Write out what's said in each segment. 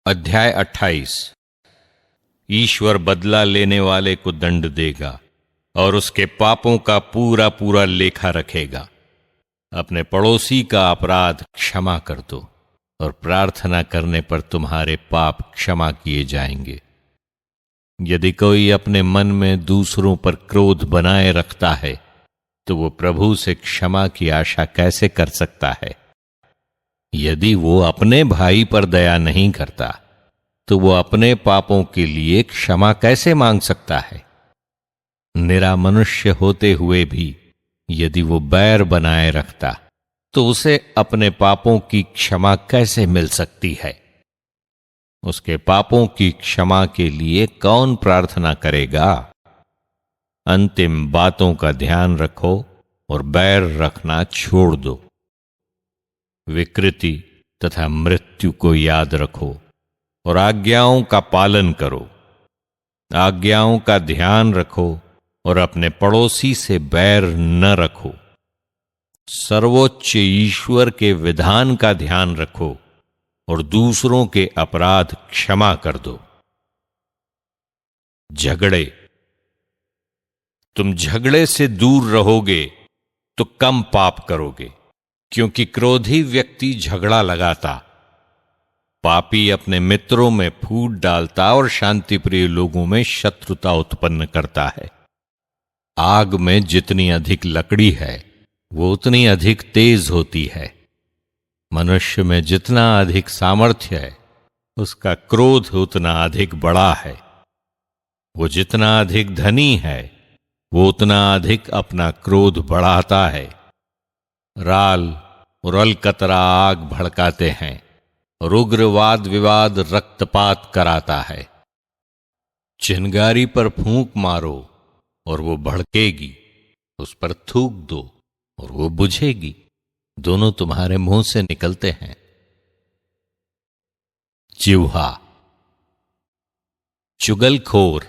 अध्याय 28। ईश्वर बदला लेने वाले को दंड देगा और उसके पापों का पूरा पूरा लेखा रखेगा। अपने पड़ोसी का अपराध क्षमा कर दो और प्रार्थना करने पर तुम्हारे पाप क्षमा किए जाएंगे। यदि कोई अपने मन में दूसरों पर क्रोध बनाए रखता है तो वो प्रभु से क्षमा की आशा कैसे कर सकता है? यदि वो अपने भाई पर दया नहीं करता तो वो अपने पापों के लिए क्षमा कैसे मांग सकता है? निरा मनुष्य होते हुए भी यदि वो बैर बनाए रखता तो उसे अपने पापों की क्षमा कैसे मिल सकती है? उसके पापों की क्षमा के लिए कौन प्रार्थना करेगा? अंतिम बातों का ध्यान रखो और बैर रखना छोड़ दो। विकृति तथा मृत्यु को याद रखो और आज्ञाओं का पालन करो। आज्ञाओं का ध्यान रखो और अपने पड़ोसी से बैर न रखो। सर्वोच्च ईश्वर के विधान का ध्यान रखो और दूसरों के अपराध क्षमा कर दो। झगड़े। तुम झगड़े से दूर रहोगे तो कम पाप करोगे, क्योंकि क्रोधी व्यक्ति झगड़ा लगाता, पापी अपने मित्रों में फूट डालता और शांतिप्रिय लोगों में शत्रुता उत्पन्न करता है। आग में जितनी अधिक लकड़ी है वो उतनी अधिक तेज होती है। मनुष्य में जितना अधिक सामर्थ्य है उसका क्रोध उतना अधिक बड़ा है। वो जितना अधिक धनी है वो उतना अधिक अपना क्रोध बढ़ाता है। राल और अलकतरा आग भड़काते हैं और उग्र वाद विवाद रक्तपात कराता है। चिंगारी पर फूंक मारो और वो भड़केगी, उस पर थूक दो और वो बुझेगी। दोनों तुम्हारे मुंह से निकलते हैं। जिह्वा। चुगलखोर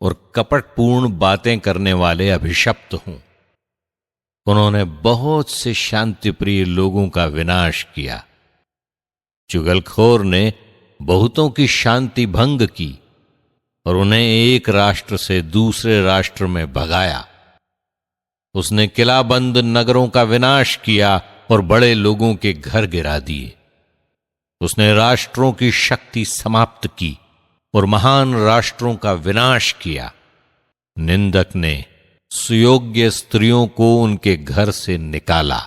और कपटपूर्ण बातें करने वाले अभिशप्त हों। उन्होंने बहुत से शांतिप्रिय लोगों का विनाश किया। चुगलखोर ने बहुतों की शांति भंग की और उन्हें एक राष्ट्र से दूसरे राष्ट्र में भगाया। उसने किलाबंद नगरों का विनाश किया और बड़े लोगों के घर गिरा दिए। उसने राष्ट्रों की शक्ति समाप्त की और महान राष्ट्रों का विनाश किया। निंदक ने सुयोग्य स्त्रियों को उनके घर से निकाला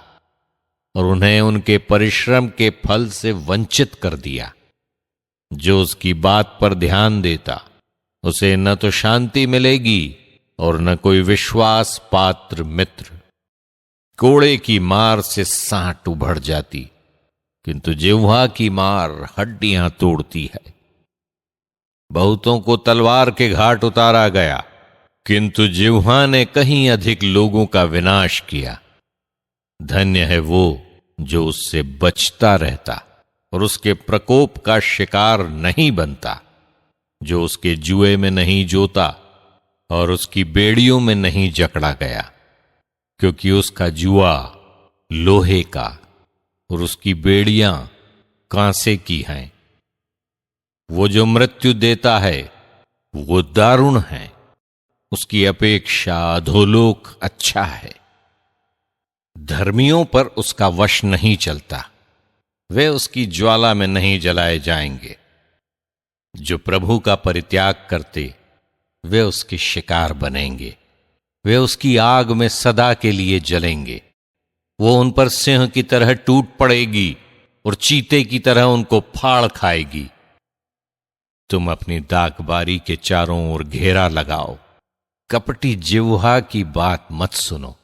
और उन्हें उनके परिश्रम के फल से वंचित कर दिया। जो उसकी बात पर ध्यान देता उसे न तो शांति मिलेगी और न कोई विश्वास पात्र मित्र। कोड़े की मार से सांट उभड़ जाती, किंतु जिह्वा की मार हड्डियां तोड़ती है। बहुतों को तलवार के घाट उतारा गया, किंतु जिह्वा ने कहीं अधिक लोगों का विनाश किया। धन्य है वो जो उससे बचता रहता और उसके प्रकोप का शिकार नहीं बनता, जो उसके जुए में नहीं जोता और उसकी बेड़ियों में नहीं जकड़ा गया, क्योंकि उसका जुआ लोहे का और उसकी बेड़ियां कांसे की हैं। वो जो मृत्यु देता है वो दारुण है, उसकी अपेक्षा अधोलोक अच्छा है। धर्मियों पर उसका वश नहीं चलता, वे उसकी ज्वाला में नहीं जलाए जाएंगे। जो प्रभु का परित्याग करते वे उसके शिकार बनेंगे, वे उसकी आग में सदा के लिए जलेंगे। वो उन पर सिंह की तरह टूट पड़ेगी और चीते की तरह उनको फाड़ खाएगी। तुम अपनी दाखबारी के चारों ओर घेरा लगाओ, कपटी जिह्वा की बात मत सुनो।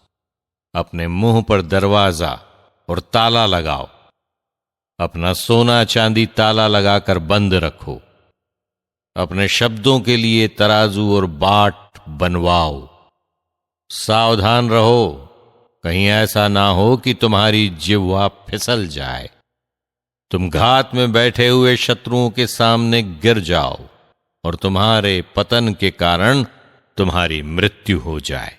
अपने मुंह पर दरवाजा और ताला लगाओ। अपना सोना चांदी ताला लगाकर बंद रखो। अपने शब्दों के लिए तराजू और बाट बनवाओ। सावधान रहो, कहीं ऐसा ना हो कि तुम्हारी जिह्वा फिसल जाए। तुम घात में बैठे हुए शत्रुओं के सामने गिर जाओ और तुम्हारे पतन के कारण तुम्हारी मृत्यु हो जाए।